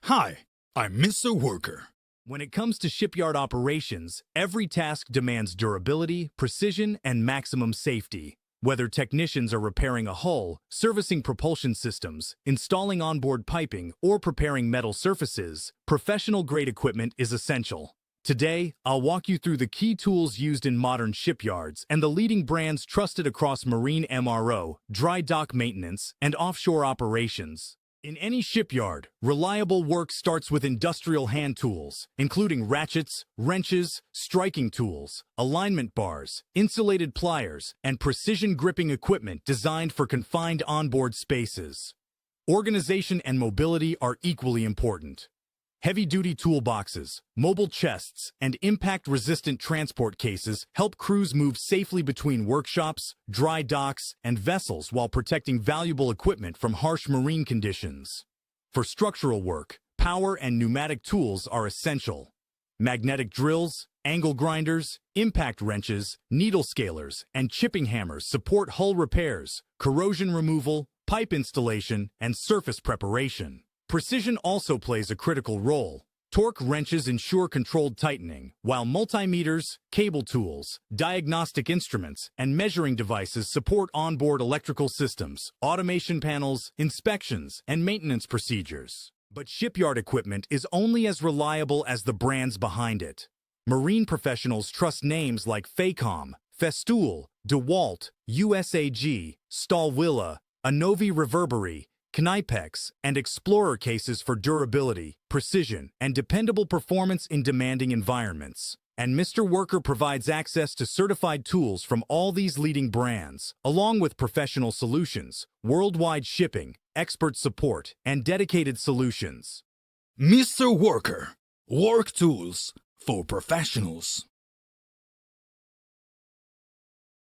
Hi, I'm Mr. Worker. When it comes to shipyard operations, every task demands durability, precision, and maximum safety. Whether technicians are repairing a hull, servicing propulsion systems, installing onboard piping, or preparing metal surfaces, professional-grade equipment is essential. Today, I'll walk you through the key tools used in modern shipyards and the leading brands trusted across marine MRO, dry dock maintenance, and offshore operations. In any shipyard, reliable work starts with industrial hand tools, including ratchets, wrenches, striking tools, alignment bars, insulated pliers, and precision gripping equipment designed for confined onboard spaces. Organization and mobility are equally important. Heavy-duty toolboxes, mobile chests, and impact-resistant transport cases help crews move safely between workshops, dry docks, and vessels while protecting valuable equipment from harsh marine conditions. For structural work, power and pneumatic tools are essential. Magnetic drills, angle grinders, impact wrenches, needle scalers, and chipping hammers support hull repairs, corrosion removal, pipe installation, and surface preparation. Precision also plays a critical role. Torque wrenches ensure controlled tightening, while multimeters, cable tools, diagnostic instruments, and measuring devices support onboard electrical systems, automation panels, inspections, and maintenance procedures. But shipyard equipment is only as reliable as the brands behind it. Marine professionals trust names like Facom, Festool, DeWalt, USAG, Stahlwille, Annovi Reverberi, Knipex, and Explorer cases for durability, precision, and dependable performance in demanding environments. And Mr. Worker provides access to certified tools from all these leading brands, along with professional solutions, worldwide shipping, expert support, and dedicated solutions. Mr. Worker. Work tools for professionals.